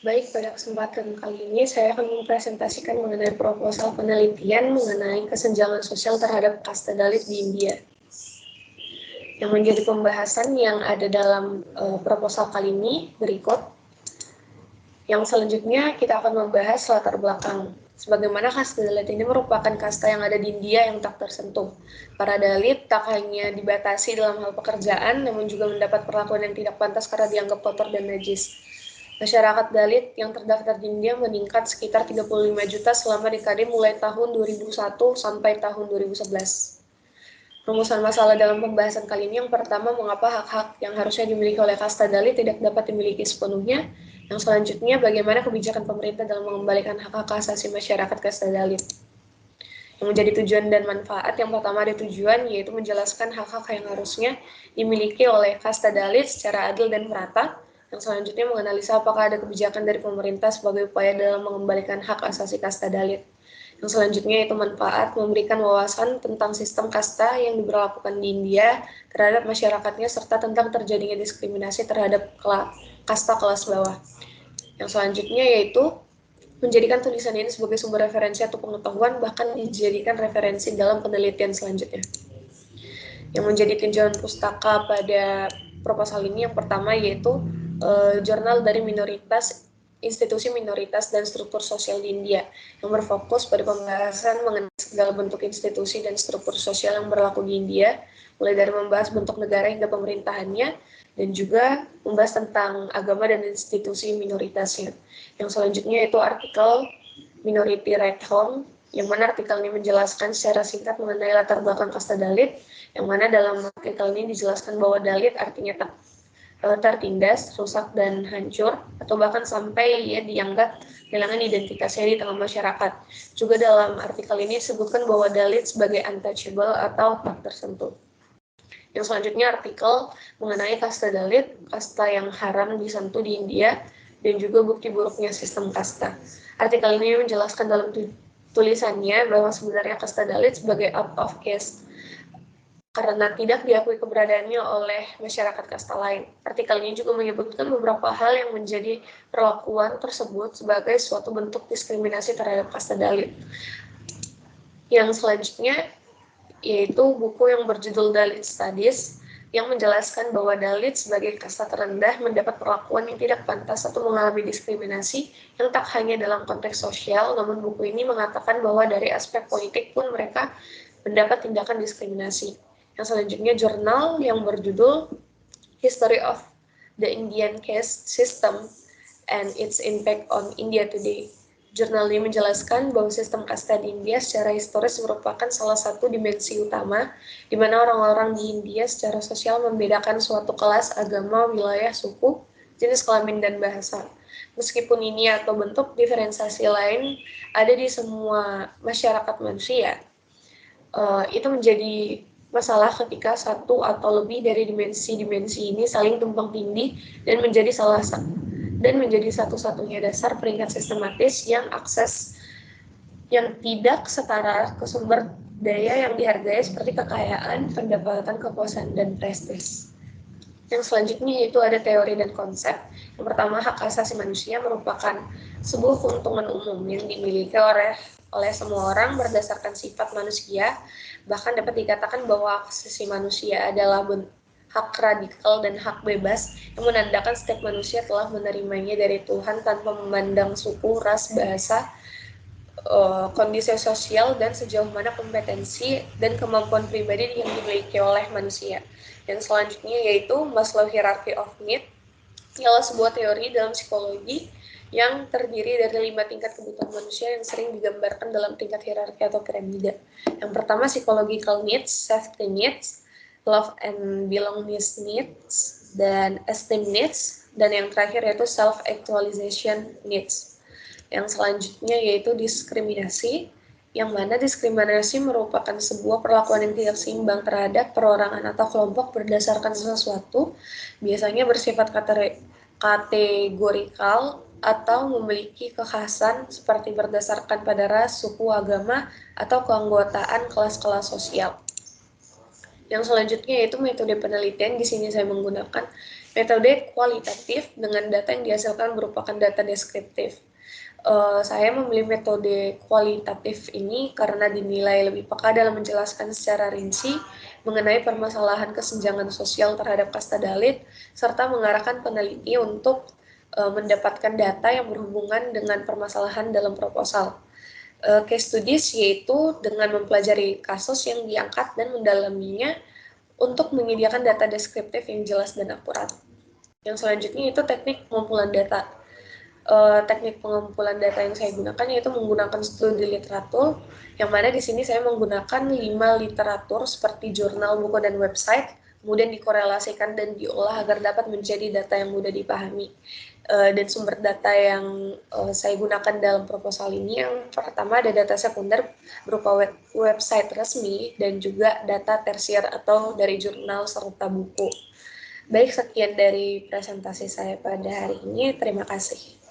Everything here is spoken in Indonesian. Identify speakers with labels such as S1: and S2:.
S1: Baik, pada kesempatan kali ini saya akan mempresentasikan mengenai proposal penelitian mengenai kesenjangan sosial terhadap kasta Dalit di India. Yang menjadi pembahasan yang ada dalam proposal kali ini berikut. Yang selanjutnya kita akan membahas latar belakang. Sebagaimana kasta Dalit ini merupakan kasta yang ada di India yang tak tersentuh. Para Dalit tak hanya dibatasi dalam hal pekerjaan, namun juga mendapat perlakuan yang tidak pantas karena dianggap kotor dan najis. Masyarakat Dalit yang terdaftar di India meningkat sekitar 35 juta selama dekade mulai tahun 2001 sampai tahun 2011. Rumusan masalah dalam pembahasan kali ini yang pertama, mengapa hak-hak yang harusnya dimiliki oleh kasta Dalit tidak dapat dimiliki sepenuhnya. Yang selanjutnya, bagaimana kebijakan pemerintah dalam mengembalikan hak-hak asasi masyarakat kasta Dalit. Yang menjadi tujuan dan manfaat, yang pertama ada tujuan, yaitu menjelaskan hak-hak yang harusnya dimiliki oleh kasta Dalit secara adil dan merata. Yang selanjutnya menganalisa apakah ada kebijakan dari pemerintah sebagai upaya dalam mengembalikan hak asasi kasta Dalit. Yang selanjutnya itu manfaat, memberikan wawasan tentang sistem kasta yang diberlakukan di India terhadap masyarakatnya serta tentang terjadinya diskriminasi terhadap kasta kelas bawah. Yang selanjutnya yaitu menjadikan tulisan ini sebagai sumber referensi atau pengetahuan, bahkan dijadikan referensi dalam penelitian selanjutnya. Yang menjadi tinjauan pustaka pada proposal ini yang pertama yaitu jurnal dari institusi minoritas dan struktur sosial di India yang berfokus pada pembahasan mengenai segala bentuk institusi dan struktur sosial yang berlaku di India, mulai dari membahas bentuk negara hingga pemerintahannya, dan juga membahas tentang agama dan institusi minoritasnya. Yang selanjutnya itu artikel Minority Right Home, yang mana artikel ini menjelaskan secara singkat mengenai latar belakang kasta Dalit, yang mana dalam artikel ini dijelaskan bahwa Dalit artinya tertindas, rusak, dan hancur, atau bahkan sampai ya dianggap kehilangan identitasnya di tengah masyarakat. Juga dalam artikel ini disebutkan bahwa Dalit sebagai untouchable atau tak tersentuh. Yang selanjutnya artikel mengenai kasta Dalit, kasta yang haram disentuh di India, dan juga bukti buruknya sistem kasta. Artikel ini menjelaskan dalam tulisannya bahwa sebenarnya kasta Dalit sebagai out of caste karena tidak diakui keberadaannya oleh masyarakat kasta lain. Artikel ini juga menyebutkan beberapa hal yang menjadi perlakuan tersebut sebagai suatu bentuk diskriminasi terhadap kasta Dalit. Yang selanjutnya yaitu buku yang berjudul Dalit Studies, yang menjelaskan bahwa Dalit sebagai kasta terendah mendapat perlakuan yang tidak pantas atau mengalami diskriminasi yang tak hanya dalam konteks sosial, namun buku ini mengatakan bahwa dari aspek politik pun mereka mendapat tindakan diskriminasi. Yang selanjutnya jurnal yang berjudul History of the Indian Caste System and its Impact on India Today. Jurnal ini menjelaskan bahwa sistem kasta di India secara historis merupakan salah satu dimensi utama di mana orang-orang di India secara sosial membedakan suatu kelas, agama, wilayah, suku, jenis kelamin, dan bahasa. Meskipun ini atau bentuk diferensiasi lain ada di semua masyarakat manusia, itu menjadi masalah ketika satu atau lebih dari dimensi-dimensi ini saling tumpang tindih dan menjadi satu-satunya dasar peringkat sistematis yang akses yang tidak setara ke sumber daya yang dihargai seperti kekayaan, pendapatan, kekuasaan, dan prestis. Yang selanjutnya yaitu ada teori dan konsep. Yang pertama, hak asasi manusia merupakan sebuah keuntungan umum yang dimiliki oleh semua orang berdasarkan sifat manusia. Bahkan dapat dikatakan bahwa hak asasi manusia adalah hak radikal dan hak bebas yang menandakan setiap manusia telah menerimanya dari Tuhan tanpa memandang suku, ras, bahasa, kondisi sosial, dan sejauh mana kompetensi dan kemampuan pribadi yang dimiliki oleh manusia. Dan selanjutnya yaitu Maslow Hierarchy of Needs, ialah sebuah teori dalam psikologi yang terdiri dari 5 tingkat kebutuhan manusia yang sering digambarkan dalam tingkat hierarki atau piramida. Yang pertama psychological needs, safety needs, love and belongingness needs, dan esteem needs, dan yang terakhir yaitu self-actualization needs. Yang selanjutnya yaitu diskriminasi, yang mana diskriminasi merupakan sebuah perlakuan yang tidak seimbang terhadap perorangan atau kelompok berdasarkan sesuatu, biasanya bersifat kategorikal atau memiliki kekhasan seperti berdasarkan pada ras, suku, agama, atau keanggotaan kelas-kelas sosial. Yang selanjutnya yaitu metode penelitian. Di sini saya menggunakan Metode kualitatif dengan data yang dihasilkan merupakan data deskriptif. Saya memilih metode kualitatif ini karena dinilai lebih peka dalam menjelaskan secara rinci mengenai permasalahan kesenjangan sosial terhadap kasta Dalit, serta mengarahkan peneliti untuk mendapatkan data yang berhubungan dengan permasalahan dalam proposal. Case studies yaitu dengan mempelajari kasus yang diangkat dan mendalaminya untuk menyediakan data deskriptif yang jelas dan akurat. Yang selanjutnya itu teknik pengumpulan data. Teknik pengumpulan data yang saya gunakan yaitu menggunakan studi literatur, yang mana di sini saya menggunakan 5 literatur seperti jurnal, buku, dan website, kemudian dikorelasikan dan diolah agar dapat menjadi data yang mudah dipahami. Dan sumber data yang saya gunakan dalam proposal ini, yang pertama ada data sekunder berupa website resmi dan juga data tersier atau dari jurnal serta buku. Baik, sekian dari presentasi saya pada hari ini. Terima kasih.